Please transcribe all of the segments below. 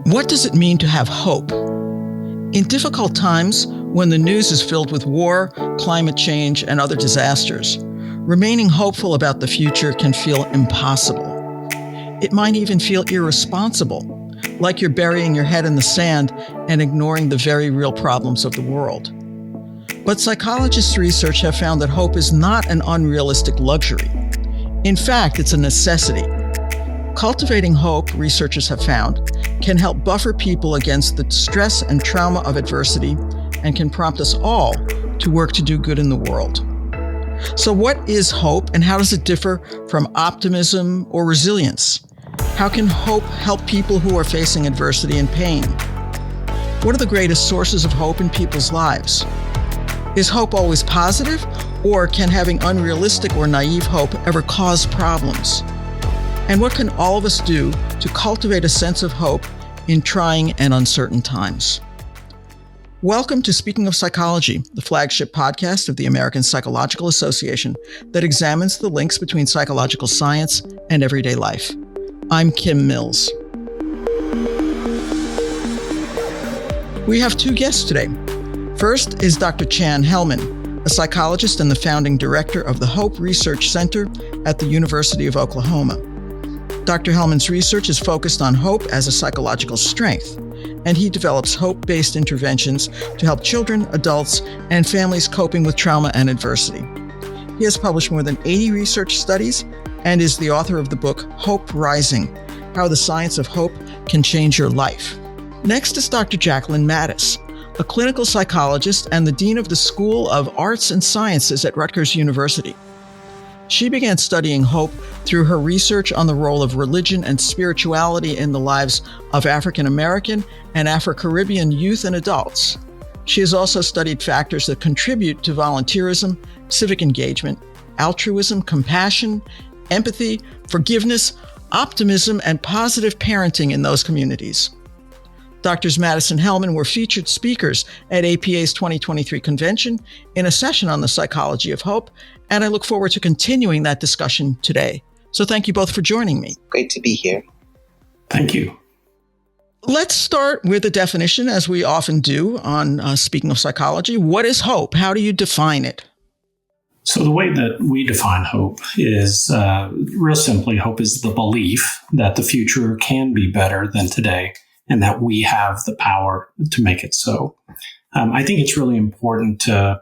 What does it mean to have hope? In difficult times, when the news is filled with war, climate change, and other disasters, remaining hopeful about the future can feel impossible. It might even feel irresponsible, like you're burying your head in the sand and ignoring the very real problems of the world. But psychologists' research have found that hope is not an unrealistic luxury. In fact, it's a necessity. Cultivating hope, researchers have found, can help buffer people against the stress and trauma of adversity and can prompt us all to work to do good in the world. So what is hope and how does it differ from optimism or resilience? How can hope help people who are facing adversity and pain? What are the greatest sources of hope in people's lives? Is hope always positive, or can having unrealistic or naive hope ever cause problems? And what can all of us do to cultivate a sense of hope in trying and uncertain times? Welcome to Speaking of Psychology, the flagship podcast of the American Psychological Association that examines the links between psychological science and everyday life. I'm Kim Mills. We have two guests today. First is Dr. Chan Hellman, a psychologist and the founding director of the Hope Research Center at the University of Oklahoma. Dr. Hellman's research is focused on hope as a psychological strength, and he develops hope-based interventions to help children, adults, and families coping with trauma and adversity. He has published more than 80 research studies and is the author of the book Hope Rising: How the Science of Hope Can Change Your Life. Next is Dr. Jacqueline Mattis, a clinical psychologist and the dean of the School of Arts and Sciences at Rutgers University. She began studying hope through her research on the role of religion and spirituality in the lives of African American and Afro-Caribbean youth and adults. She has also studied factors that contribute to volunteerism, civic engagement, altruism, compassion, empathy, forgiveness, optimism, and positive parenting in those communities. Drs. Mattis and Hellman were featured speakers at APA's 2023 convention in a session on the psychology of hope, and I look forward to continuing that discussion today. So thank you both for joining me. Great to be here. Thank you. Let's start with a definition, as we often do on Speaking of Psychology. What is hope? How do you define it? So the way that we define hope is, real simply, hope is the belief that the future can be better than today, and that we have the power to make it so. I think it's really important to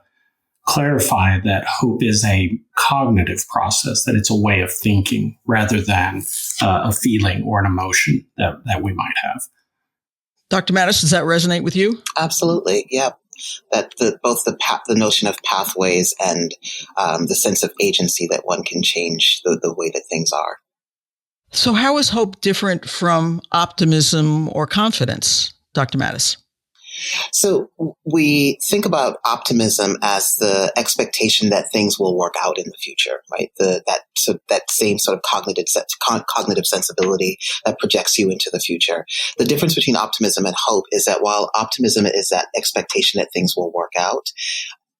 clarify that hope is a cognitive process, that it's a way of thinking rather than a feeling or an emotion that we might have. Dr. Mattis, does that resonate with you? Absolutely, yeah. That both the notion of pathways and the sense of agency that one can change the way that things are. So how is hope different from optimism or confidence, Dr. Mattis? So we think about optimism as the expectation that things will work out in the future, right? That same sort of cognitive sensibility that projects you into the future. The difference between optimism and hope is that while optimism is that expectation that things will work out,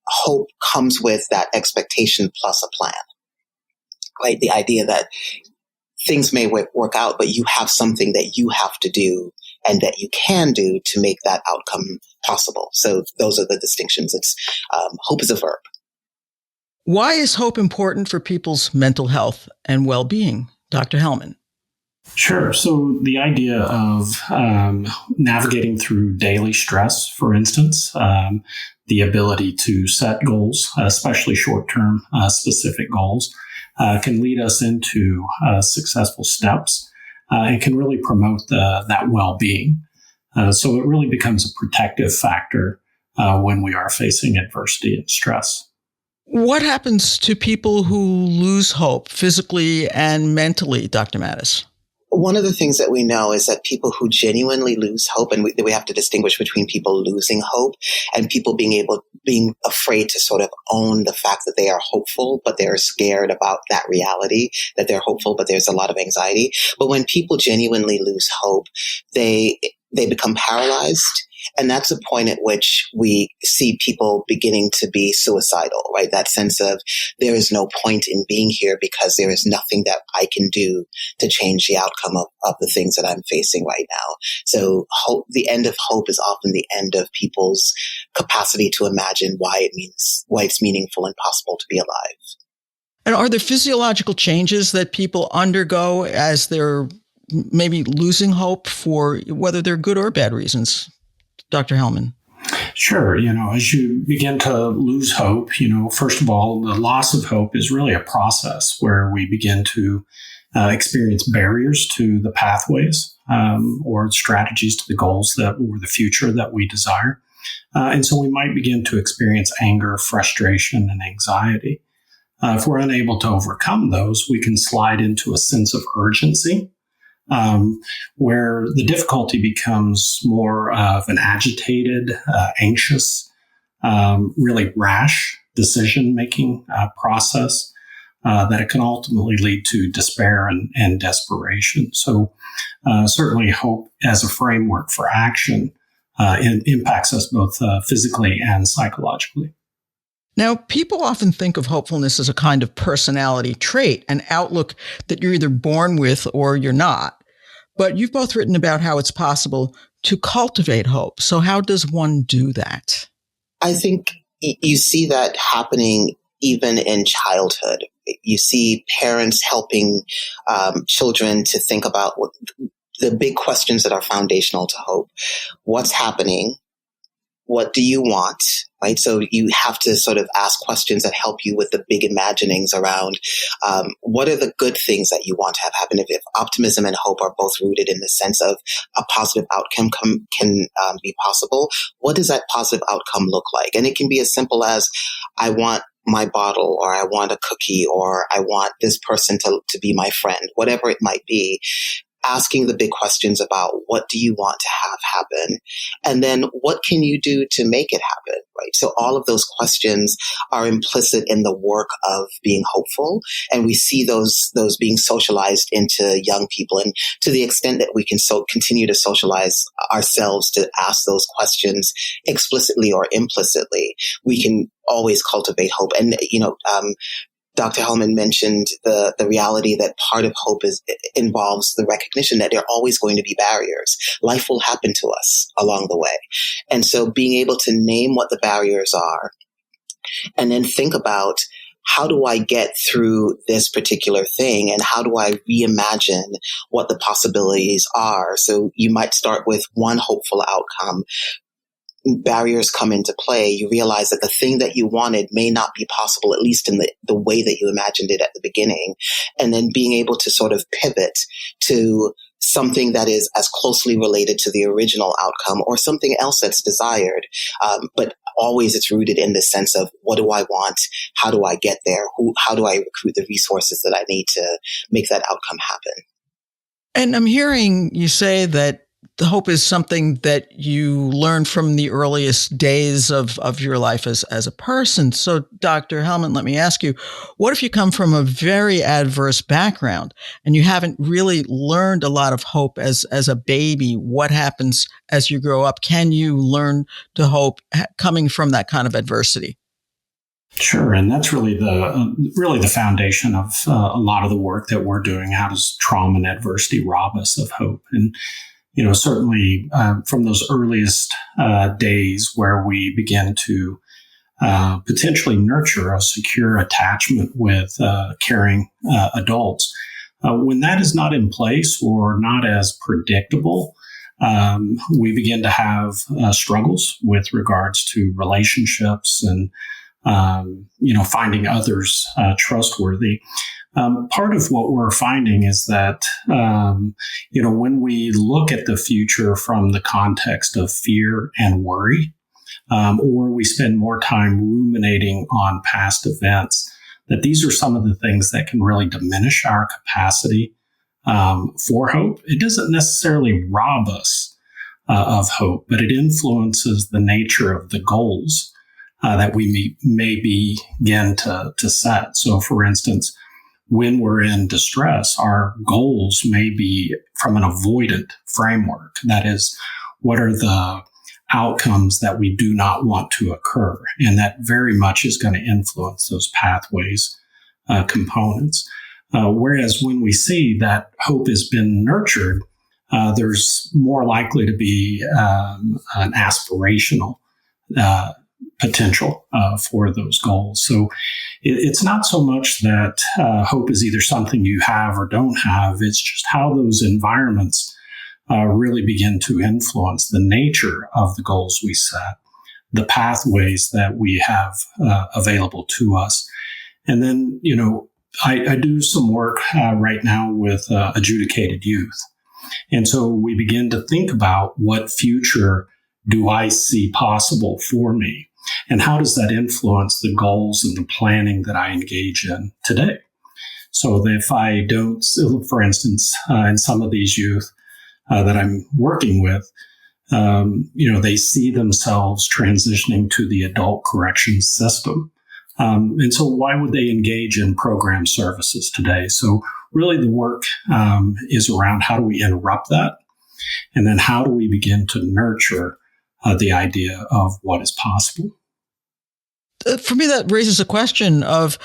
hope comes with that expectation plus a plan, right? The idea that things may work out, but you have something that you have to do and that you can do to make that outcome possible. So those are the distinctions. It's hope is a verb. Why is hope important for people's mental health and well-being, Dr. Hellman? Sure. So the idea of navigating through daily stress, for instance, the ability to set goals, especially short-term specific goals, can lead us into successful steps and can really promote that well-being. So it really becomes a protective factor when we are facing adversity and stress. What happens to people who lose hope physically and mentally, Dr. Mattis? One of the things that we know is that people who genuinely lose hope, and we have to distinguish between people losing hope and people being afraid to sort of own the fact that they are hopeful, but they're scared about that reality, that they're hopeful, but there's a lot of anxiety. But when people genuinely lose hope, they become paralyzed And that's a point at which we see people beginning to be suicidal, right? That sense of there is no point in being here because there is nothing that I can do to change the outcome of the things that I'm facing right now. So the end of hope is often the end of people's capacity to imagine why it's meaningful and possible to be alive. And are there physiological changes that people undergo as they're maybe losing hope for whether they're good or bad reasons? Dr. Hellman. Sure. As you begin to lose hope, first of all, the loss of hope is really a process where we begin to experience barriers to the pathways or strategies to the goals or the future that we desire. And so we might begin to experience anger, frustration, and anxiety. If we're unable to overcome those, we can slide into a sense of urgency, where the difficulty becomes more of an agitated, anxious, really rash decision-making process that it can ultimately lead to despair and desperation. So certainly hope as a framework for action impacts us both physically and psychologically. Now, people often think of hopefulness as a kind of personality trait, an outlook that you're either born with or you're not. But you've both written about how it's possible to cultivate hope. So how does one do that? I think you see that happening even in childhood. You see parents helping children to think about the big questions that are foundational to hope. What's happening? What do you want? Right? So you have to sort of ask questions that help you with the big imaginings around what are the good things that you want to have happen. If optimism and hope are both rooted in the sense of a positive outcome can be possible, what does that positive outcome look like? And it can be as simple as, I want my bottle, or I want a cookie, or I want this person to be my friend, whatever it might be. Asking the big questions about what do you want to have happen? And then what can you do to make it happen, right? So all of those questions are implicit in the work of being hopeful. And we see those being socialized into young people. And to the extent that we can continue to socialize ourselves to ask those questions explicitly or implicitly, we can always cultivate hope. And, Dr. Hellman mentioned the reality that part of hope involves the recognition that there are always going to be barriers. Life will happen to us along the way. And so being able to name what the barriers are and then think about, how do I get through this particular thing, and how do I reimagine what the possibilities are? So you might start with one hopeful outcome. Barriers come into play, you realize that the thing that you wanted may not be possible, at least in the way that you imagined it at the beginning. And then being able to sort of pivot to something that is as closely related to the original outcome or something else that's desired. But always it's rooted in the sense of, what do I want? How do I get there? How do I recruit the resources that I need to make that outcome happen? And I'm hearing you say that the hope is something that you learn from the earliest days of your life as a person. So, Dr. Hellman, let me ask you, what if you come from a very adverse background and you haven't really learned a lot of hope as a baby? What happens as you grow up? Can you learn to hope coming from that kind of adversity? Sure, and that's really the foundation of a lot of the work that we're doing. How does trauma and adversity rob us of hope? And certainly from those earliest days where we begin to potentially nurture a secure attachment with caring adults, when that is not in place or not as predictable, we begin to have struggles with regards to relationships and finding others trustworthy. Part of what we're finding is that, when we look at the future from the context of fear and worry, or we spend more time ruminating on past events, that these are some of the things that can really diminish our capacity for hope. It doesn't necessarily rob us of hope, but it influences the nature of the goals that we may begin to set. So, for instance, when we're in distress, our goals may be from an avoidant framework. That is, what are the outcomes that we do not want to occur. And that very much is going to influence those pathways components. Whereas when we see that hope has been nurtured, there's more likely to be an aspirational potential for those goals. So it's not so much that hope is either something you have or don't have. It's just how those environments really begin to influence the nature of the goals we set, the pathways that we have available to us. And then, I do some work right now with adjudicated youth. And so we begin to think about what future do I see possible for me? And how does that influence the goals and the planning that I engage in today? So that if I don't, for instance, in some of these youth that I'm working with, they see themselves transitioning to the adult corrections system. And so why would they engage in program services today? So really the work is around how do we interrupt that? And then how do we begin to nurture the idea of what is possible? For me, that raises a question of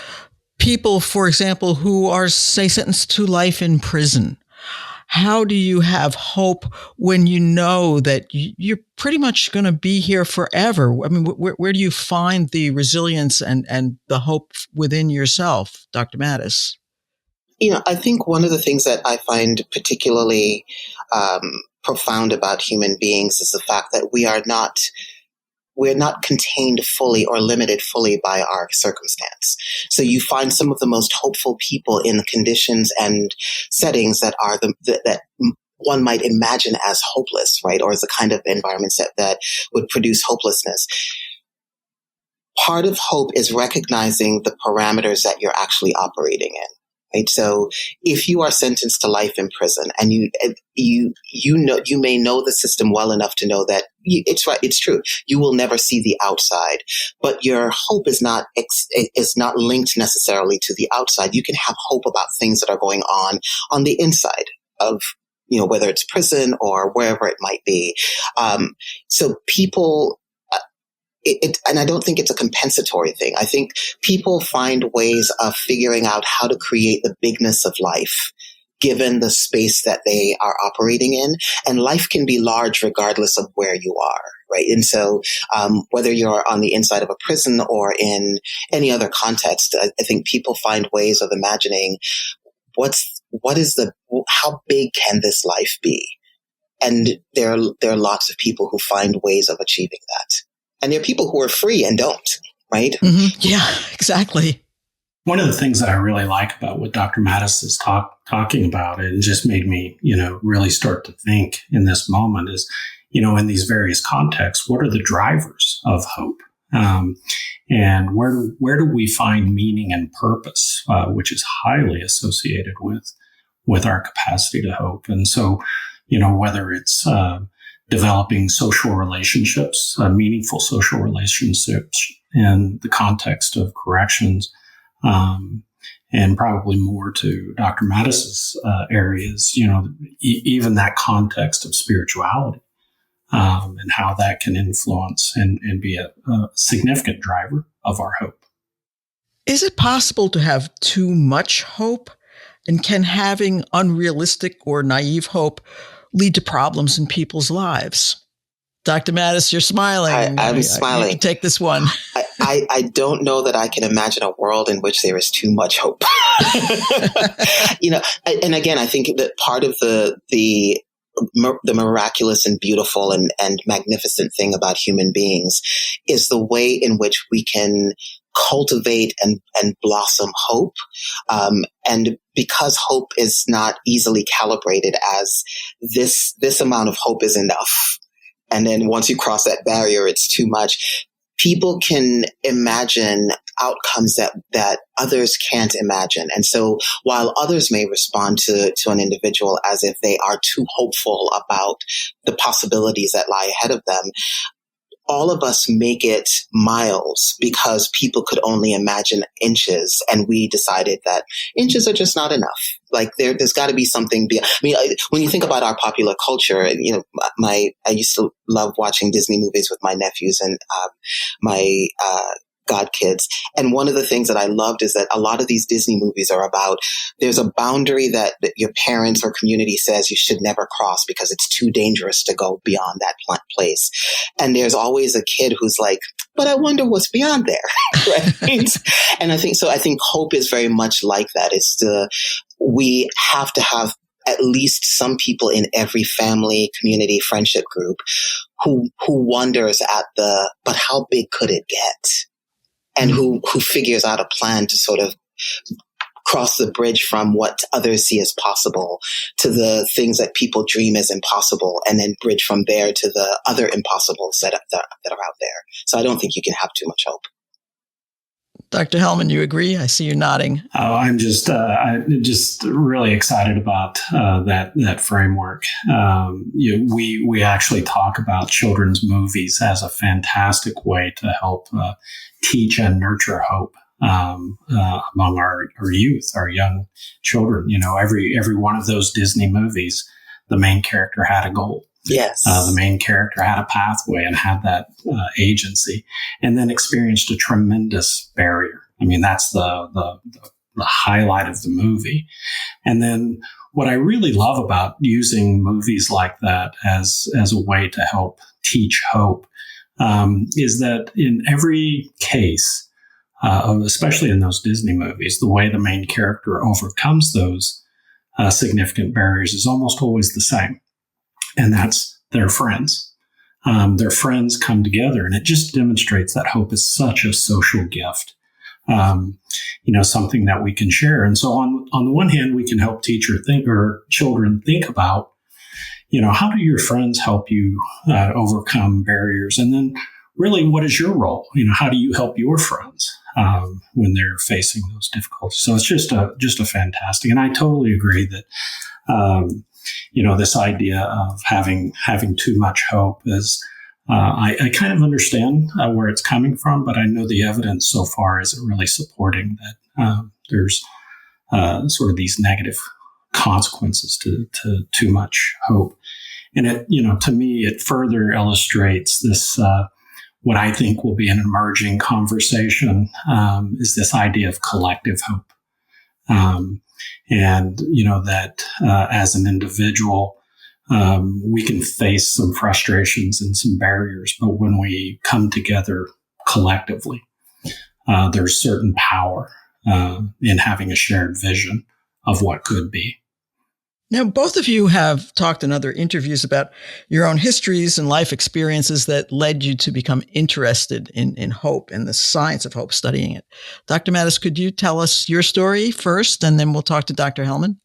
people, for example, who are, say, sentenced to life in prison. How do you have hope when you know that you're pretty much going to be here forever? I mean, where do you find the resilience and the hope within yourself, Dr. Mattis? I think one of the things that I find particularly profound about human beings is the fact that we're not contained fully or limited fully by our circumstance. So you find some of the most hopeful people in the conditions and settings that are that one might imagine as hopeless, right? Or as the kind of environments that would produce hopelessness. Part of hope is recognizing the parameters that you're actually operating in. Right. So if you are sentenced to life in prison and you may know the system well enough to know that it's right, it's true. You will never see the outside, but your hope is not linked necessarily to the outside. You can have hope about things that are going on the inside of, whether it's prison or wherever it might be. So people, and I don't think it's a compensatory thing. I think people find ways of figuring out how to create the bigness of life, given the space that they are operating in. And life can be large regardless of where you are, right? And so whether you're on the inside of a prison or in any other context, I think people find ways of imagining how big can this life be? And there are lots of people who find ways of achieving that. And there are people who are free and don't, right? Mm-hmm. Yeah, exactly. One of the things that I really like about what Dr. Mattis is talking about, and just made me, really start to think in this moment is, in these various contexts, what are the drivers of hope? And where do we find meaning and purpose, which is highly associated with our capacity to hope? And so, whether it's developing social relationships, meaningful social relationships in the context of corrections, and probably more to Dr. Mattis's areas, even that context of spirituality, and how that can influence and be a significant driver of our hope. Is it possible to have too much hope? And can having unrealistic or naive hope lead to problems in people's lives? Dr. Mattis, you're smiling. I'm smiling. You can take this one. I don't know that I can imagine a world in which there is too much hope. And again, I think that part of the miraculous and beautiful and magnificent thing about human beings is the way in which we can cultivate and blossom hope. And because hope is not easily calibrated as this amount of hope is enough. And then once you cross that barrier, it's too much. People can imagine outcomes that others can't imagine. And so while others may respond to an individual as if they are too hopeful about the possibilities that lie ahead of them, all of us make it miles because people could only imagine inches. And we decided that inches are just not enough. Like there's got to be something beyond. I mean, when you think about our popular culture, and I used to love watching Disney movies with my nephews and my godkids. And one of the things that I loved is that a lot of these Disney movies are about, there's a boundary that your parents or community says you should never cross because it's too dangerous to go beyond that place. And there's always a kid who's like, but I wonder what's beyond there. Right? And I think hope is very much like that. We have to have at least some people in every family, community, friendship group who wonders but how big could it get? And who figures out a plan to sort of cross the bridge from what others see as possible to the things that people dream as impossible, and then bridge from there to the other impossibles that are out there. So I don't think you can have too much hope. Dr. Hellman, you agree? I see you nodding. Oh, I'm just really excited about that framework. We actually talk about children's movies as a fantastic way to help teach and nurture hope among our youth, our young children. Every one of those Disney movies, the main character had a goal. Yes. The main character had a pathway and had that agency, and then experienced a tremendous barrier. I mean, that's the highlight of the movie. And then what I really love about using movies like that as a way to help teach hope is that in every case, especially in those Disney movies, the way the main character overcomes those significant barriers is almost always the same. And that's their friends. Their friends come together, and it just demonstrates that hope is such a social gift, something that we can share. And so on the one hand, we can help children think about, how do your friends help you overcome barriers? And then really, what is your role? How do you help your friends when they're facing those difficulties? So it's just a fantastic, and I totally agree that, this idea of having too much hope is, I kind of understand where it's coming from, but I know the evidence so far isn't really supporting that there's sort of these negative consequences to too much hope. And it, to me, it further illustrates this, what I think will be an emerging conversation, is this idea of collective hope. That as an individual, we can face some frustrations and some barriers, but when we come together collectively, there's certain power in having a shared vision of what could be. Now, both of you have talked in other interviews about your own histories and life experiences that led you to become interested in hope and the science of hope, studying it. Dr. Mattis, could you tell us your story first, and then we'll talk to Dr. Hellman?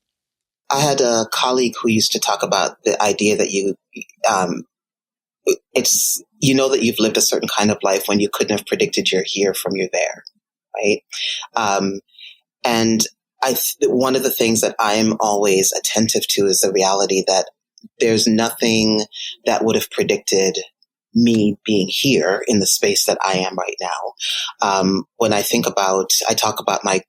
I had a colleague who used to talk about the idea that that you've lived a certain kind of life when you couldn't have predicted you're here from you're there, right? And one of the things that I'm always attentive to is the reality that there's nothing that would have predicted me being here in the space that I am right now. When I talk about my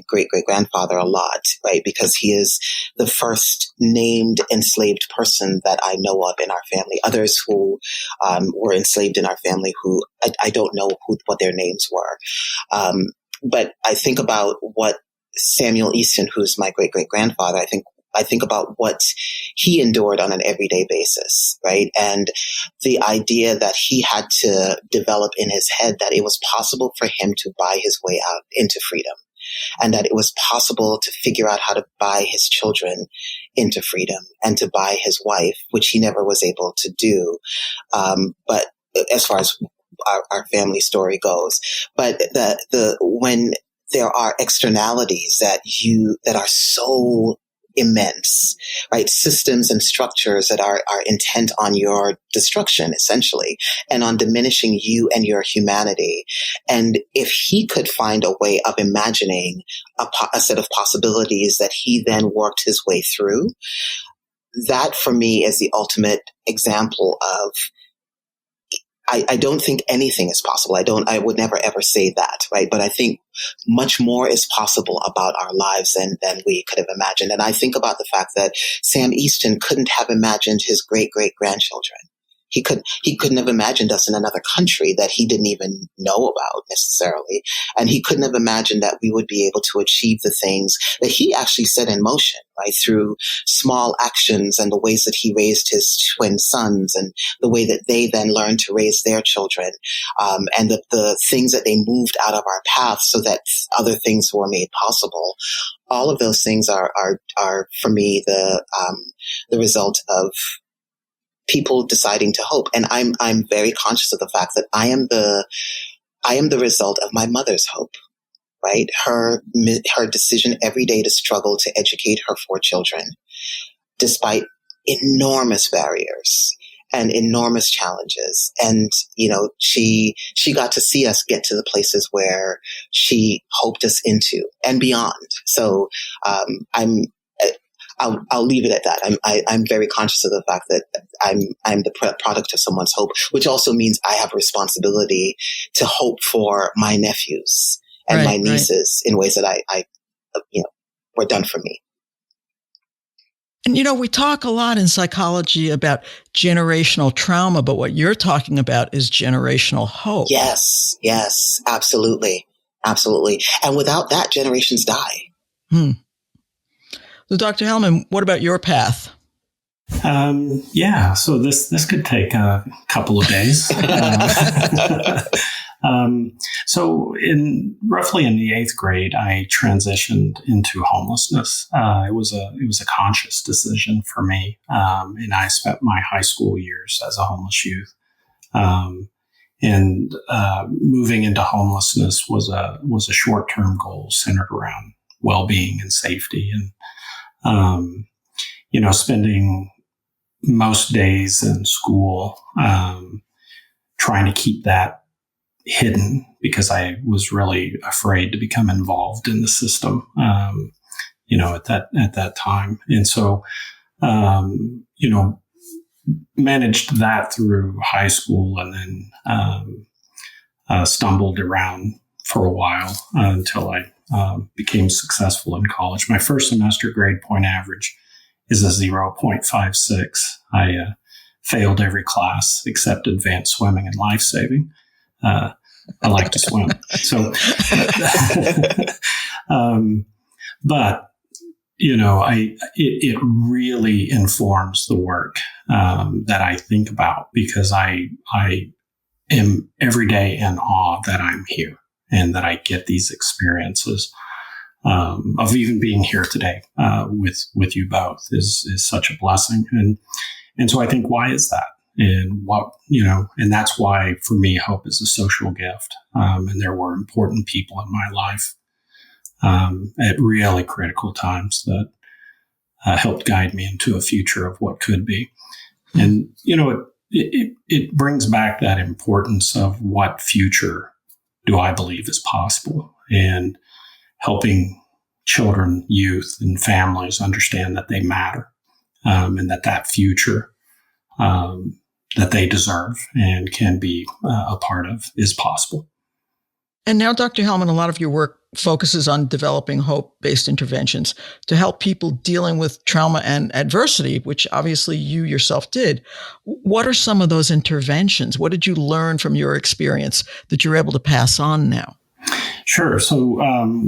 great-great-grandfather a lot, right? Because he is the first named enslaved person that I know of in our family. Others who were enslaved in our family who I don't know what their names were. But I think about what Samuel Easton, who's my great-great-grandfather, I think about what he endured on an everyday basis, right? And the idea that he had to develop in his head that it was possible for him to buy his way out into freedom, and that it was possible to figure out how to buy his children into freedom and to buy his wife, which he never was able to do. But as far as our family story goes, but when there are externalities that are so immense, right? Systems and structures that are intent on your destruction, essentially, and on diminishing you and your humanity. And if he could find a way of imagining a set of possibilities that he then worked his way through, that for me is the ultimate example of I don't think anything is possible. I would never ever say that, right? But I think much more is possible about our lives than we could have imagined. And I think about the fact that Sam Easton couldn't have imagined his great-great-grandchildren. He couldn't have imagined us in another country that he didn't even know about necessarily. And he couldn't have imagined that we would be able to achieve the things that he actually set in motion, right? Through small actions and the ways that he raised his twin sons and the way that they then learned to raise their children. And the things that they moved out of our path so that other things were made possible. All of those things are for me, the result of people deciding to hope. And I'm very conscious of the fact that I am the result of my mother's hope, right? Her decision every day to struggle to educate her 4 children, despite enormous barriers and enormous challenges. And, she got to see us get to the places where she hoped us into and beyond. So, I'll leave it at that. I'm very conscious of the fact that I'm the product of someone's hope, which also means I have a responsibility to hope for my nephews and my nieces in ways that I were done for me. And, we talk a lot in psychology about generational trauma, but what you're talking about is generational hope. Yes, absolutely. Absolutely. And without that, generations die. So, Dr. Hellman, what about your path? So this could take a couple of days. So roughly in the 8th grade, I transitioned into homelessness. It was a conscious decision for me, and I spent my high school years as a homeless youth. And moving into homelessness was a short-term goal centered around well-being and safety, and spending most days in school, trying to keep that hidden because I was really afraid to become involved in the system, at that time. And so, managed that through high school and then, stumbled around for a while until I became successful in college. My first semester grade point average is a 0.56. I failed every class except advanced swimming and life saving. I like to swim. So, but it really informs the work that I think about, because I am every day in awe that I'm here and that I get these experiences of even being here today with you both is such a blessing. And so I think, why is that? And and that's why for me, hope is a social gift. And there were important people in my life at really critical times that helped guide me into a future of what could be. And, it brings back that importance of what future do I believe is possible, and helping children, youth, and families understand that they matter, and that future that they deserve and can be a part of is possible. And now, Dr. Hellman, a lot of your work focuses on developing hope-based interventions to help people dealing with trauma and adversity, which obviously you yourself did. What are some of those interventions? What did you learn from your experience that you're able to pass on now? Sure. So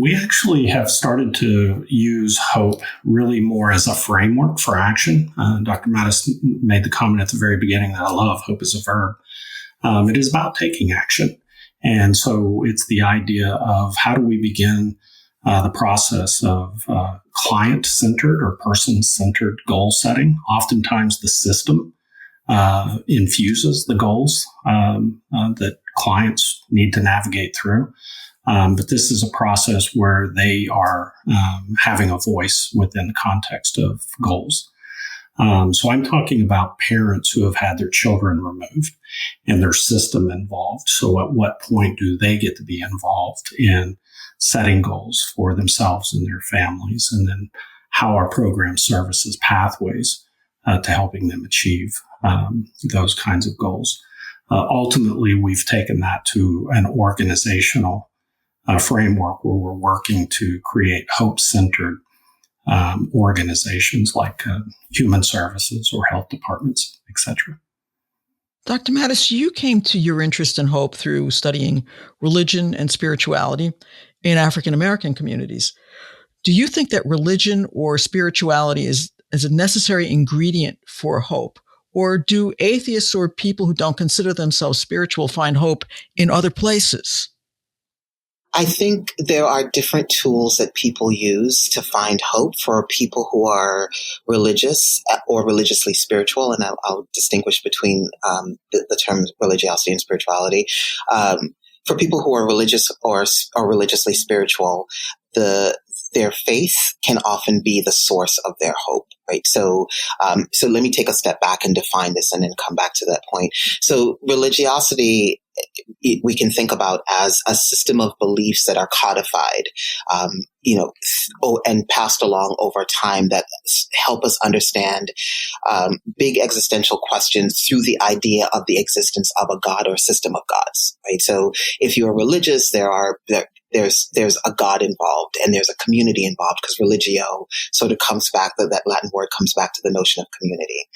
we actually have started to use hope really more as a framework for action. Dr. Mattis made the comment at the very beginning that I love hope as a verb. It is about taking action. And so it's the idea of how do we begin the process of client-centered or person-centered goal setting. Oftentimes the system infuses the goals that clients need to navigate through. But this is a process where they are having a voice within the context of goals. So I'm talking about parents who have had their children removed and their system involved. So at what point do they get to be involved in setting goals for themselves and their families? And then how our program services pathways to helping them achieve those kinds of goals. Ultimately, we've taken that to an organizational framework where we're working to create hope-centered organizations like human services or health departments, etc. Dr. Mattis, you came to your interest in hope through studying religion and spirituality in African American communities. Do you think that religion or spirituality is a necessary ingredient for hope? Or do atheists or people who don't consider themselves spiritual find hope in other places? I think there are different tools that people use to find hope for people who are religious or religiously spiritual. And I'll distinguish between the terms religiosity and spirituality. For people who are religious or religiously spiritual, their faith can often be the source of their hope, right? So let me take a step back and define this and then come back to that point. So religiosity, we can think about as a system of beliefs that are codified, and passed along over time that help us understand big existential questions through the idea of the existence of a God or system of gods, right? So if you're religious, there's a God involved and there's a community involved, because religio sort of comes back, that Latin word comes back to the notion of community.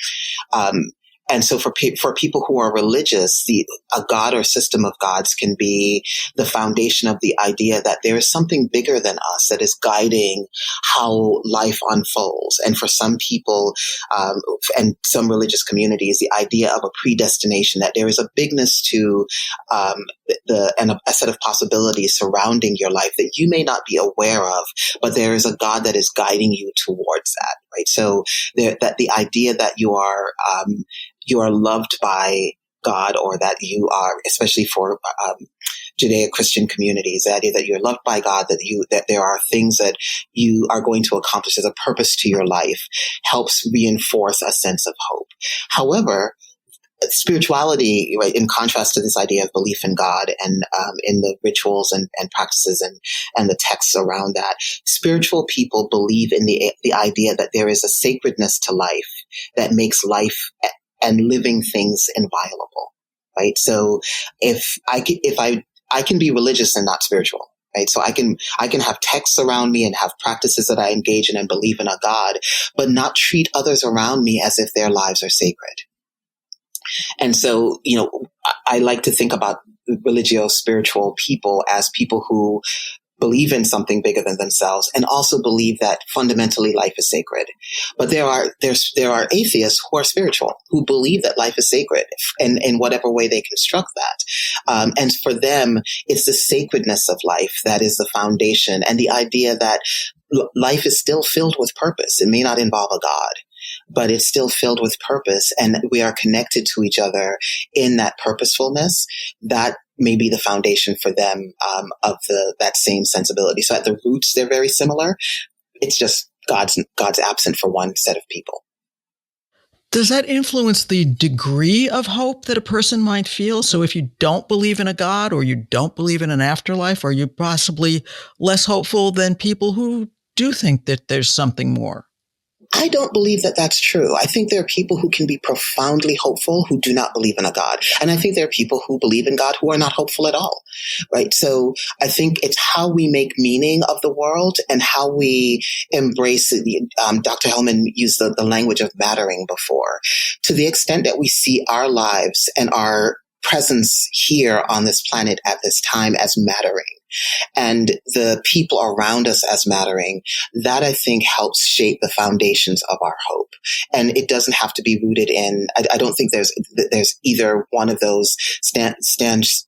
And so for people who are religious, a God or system of gods can be the foundation of the idea that there is something bigger than us that is guiding how life unfolds. And for some people, and some religious communities, the idea of a predestination, that there is a bigness to and a set of possibilities surrounding your life that you may not be aware of, but there is a God that is guiding you towards that, right? So that the idea that you are loved by God, or that you are, especially for Judeo-Christian communities, the idea that you're loved by God, that there are things that you are going to accomplish as a purpose to your life, helps reinforce a sense of hope. However, spirituality, right, in contrast to this idea of belief in God and in the rituals and practices and the texts around that, spiritual people believe in the idea that there is a sacredness to life that makes life and living things inviolable, right? So if I can be religious and not spiritual, right? So I can have texts around me and have practices that I engage in and believe in a God, but not treat others around me as if their lives are sacred. And so, I like to think about religio-spiritual people as people who believe in something bigger than themselves and also believe that fundamentally life is sacred. But there are atheists who are spiritual, who believe that life is sacred in whatever way they construct that. And for them, it's the sacredness of life that is the foundation, and the idea that life is still filled with purpose. It may not involve a God, but it's still filled with purpose, and we are connected to each other in that purposefulness. That may be the foundation for them of that same sensibility. So at the roots, they're very similar. It's just God's absent for one set of people. Does that influence the degree of hope that a person might feel? So if you don't believe in a God, or you don't believe in an afterlife, are you possibly less hopeful than people who do think that there's something more? I don't believe that that's true. I think there are people who can be profoundly hopeful who do not believe in a God. And I think there are people who believe in God who are not hopeful at all, right? So I think it's how we make meaning of the world and how we embrace it. Dr. Hellman used the language of mattering before. To the extent that we see our lives and our presence here on this planet at this time as mattering, and the people around us as mattering, that I think helps shape the foundations of our hope. And it doesn't have to be rooted in, I don't think there's either one of those stances,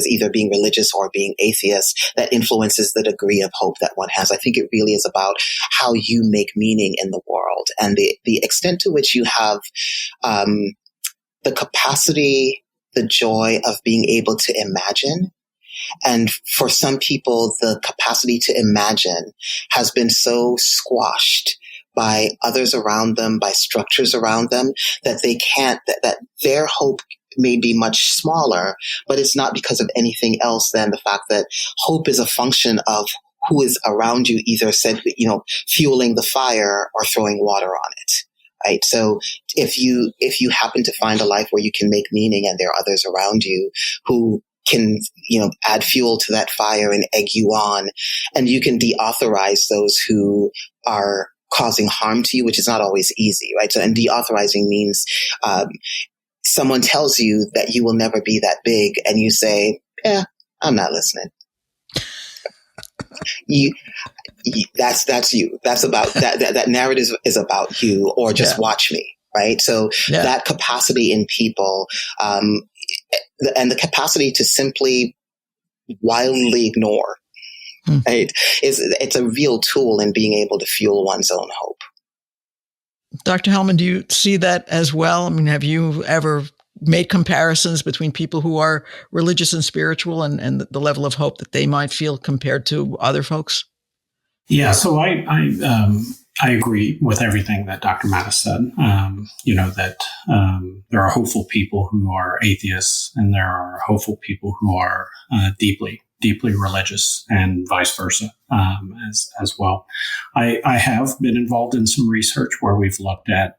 either being religious or being atheist, that influences the degree of hope that one has. I think it really is about how you make meaning in the world, and the extent to which you have the capacity, the joy of being able to imagine. And for some people, the capacity to imagine has been so squashed by others around them, by structures around them, that they can't, that their hope may be much smaller, but it's not because of anything else than the fact that hope is a function of who is around you, either fueling the fire or throwing water on it. right? So if you happen to find a life where you can make meaning and there are others around you who can, add fuel to that fire and egg you on, and you can deauthorize those who are causing harm to you, which is not always easy, right? So, and deauthorizing means someone tells you that you will never be that big, and you say, "Yeah, I'm not listening." That's you. That's about that narrative is about you, or just watch me, right? So that capacity in people, and the capacity to simply wildly ignore, right? It's a real tool in being able to fuel one's own hope. Dr. Hellman, do you see that as well? I mean, have you ever made comparisons between people who are religious and spiritual and the level of hope that they might feel compared to other folks? Yeah, so I agree with everything that Dr. Mattis said. That there are hopeful people who are atheists, and there are hopeful people who are deeply religious, and vice versa as well. I have been involved in some research where we've looked at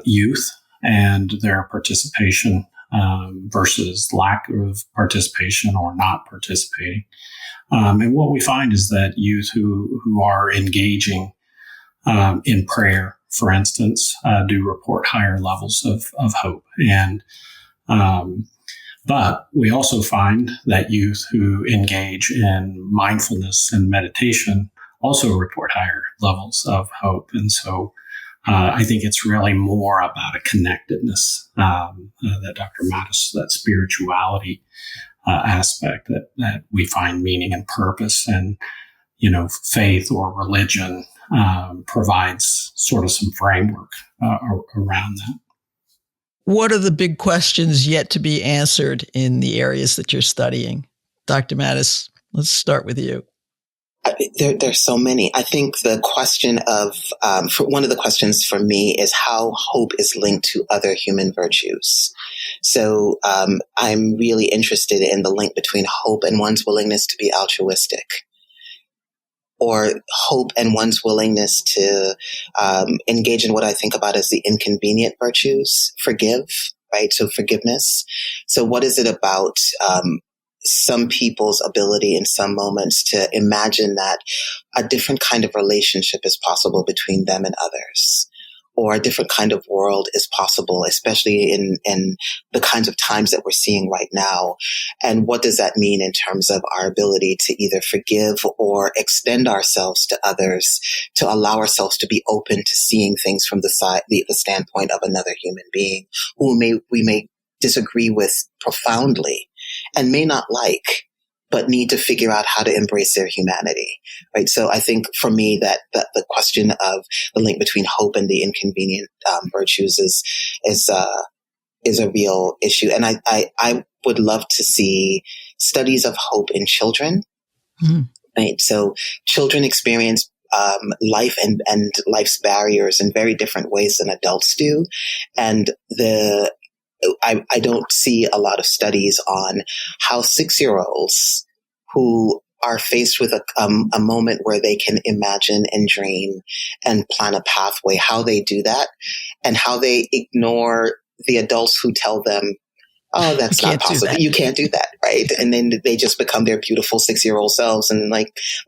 youth and their participation versus lack of participation or not participating. And what we find is that youth who are engaging in prayer, for instance, do report higher levels of hope. And but we also find that youth who engage in mindfulness and meditation also report higher levels of hope. And so I think it's really more about a connectedness that Dr. Mattis, that spirituality aspect that we find meaning and purpose, and faith or religion provides sort of some framework around that. What are the big questions yet to be answered in the areas that you're studying? Dr. Mattis, let's start with you. There's so many. I think the question of, one of the questions for me is how hope is linked to other human virtues. So I'm really interested in the link between hope and one's willingness to be altruistic, or hope and one's willingness to engage in what I think about as the inconvenient virtues. Forgive, right? So forgiveness. So what is it about some people's ability in some moments to imagine that a different kind of relationship is possible between them and others, or a different kind of world is possible, especially in the kinds of times that we're seeing right now? And what does that mean in terms of our ability to either forgive or extend ourselves to others, to allow ourselves to be open to seeing things from the standpoint of another human being who we may disagree with profoundly and may not like, but need to figure out how to embrace their humanity, right? So I think for me that the question of the link between hope and the inconvenient virtues is a real issue. And I would love to see studies of hope in children, right? So children experience life and life's barriers in very different ways than adults do. And I don't see a lot of studies on how 6-year-olds who are faced with a moment where they can imagine and dream and plan a pathway, how they do that, and how they ignore the adults who tell them, "Oh, that's not possible. You can't do that," right? And then they just become their beautiful 6-year-old selves, and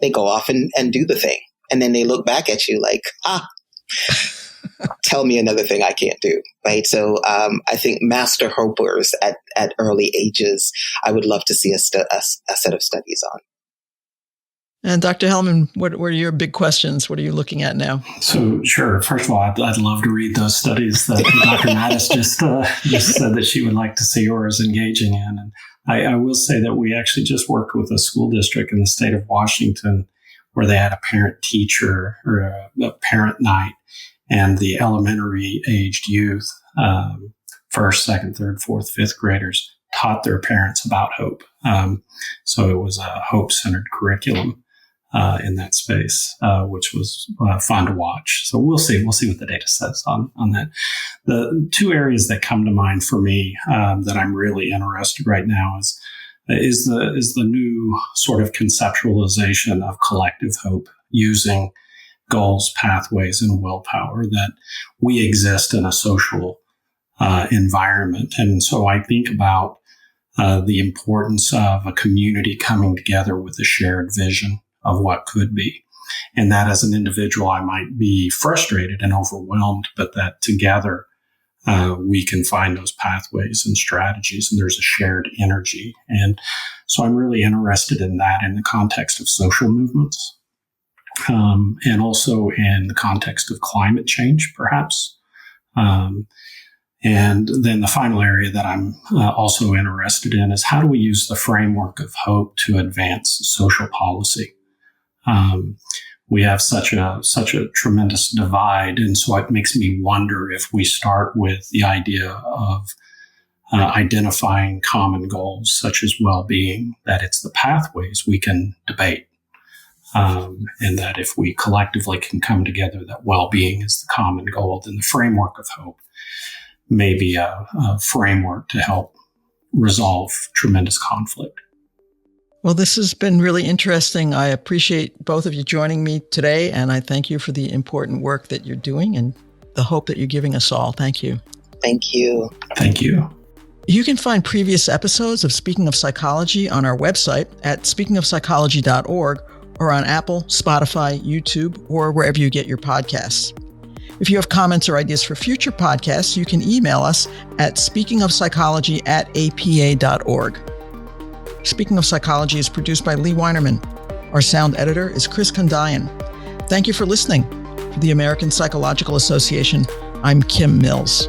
they go off and do the thing. And then they look back at you like, tell me another thing I can't do, right? So I think master hopers at early ages, I would love to see a set of studies on. And Dr. Hellman, what were your big questions? What are you looking at now? So, sure. First of all, I'd love to read those studies that Dr. Mattis just said that she would like to see or is engaging in. And I will say that we actually just worked with a school district in the state of Washington where they had a parent-teacher or a parent night. And the elementary aged youth, first, second, third, fourth, fifth graders, taught their parents about hope. So it was a hope-centered curriculum in that space, which was fun to watch. So we'll see what the data says on that. The two areas that come to mind for me that I'm really interested right now is the new sort of conceptualization of collective hope using goals, pathways, and willpower, that we exist in a social environment. And so I think about the importance of a community coming together with a shared vision of what could be. And that as an individual, I might be frustrated and overwhelmed, but that together we can find those pathways and strategies, and there's a shared energy. And so I'm really interested in that in the context of social movements, and also in the context of climate change, perhaps. And then the final area that I'm also interested in is how do we use the framework of hope to advance social policy? We have such a tremendous divide, and so it makes me wonder if we start with the idea of identifying common goals such as well-being, that it's the pathways we can debate, and that if we collectively can come together, that well-being is the common goal, then the framework of hope may be a framework to help resolve tremendous conflict. Well, this has been really interesting. I appreciate both of you joining me today, and I thank you for the important work that you're doing and the hope that you're giving us all. Thank you. Thank you. Thank you. You can find previous episodes of Speaking of Psychology on our website at speakingofpsychology.org or on Apple, Spotify, YouTube, or wherever you get your podcasts. If you have comments or ideas for future podcasts, you can email us at speakingofpsychology@apa.org. Speaking of Psychology is produced by Lee Weinerman. Our sound editor is Chris Kondayan. Thank you for listening. For the American Psychological Association, I'm Kim Mills.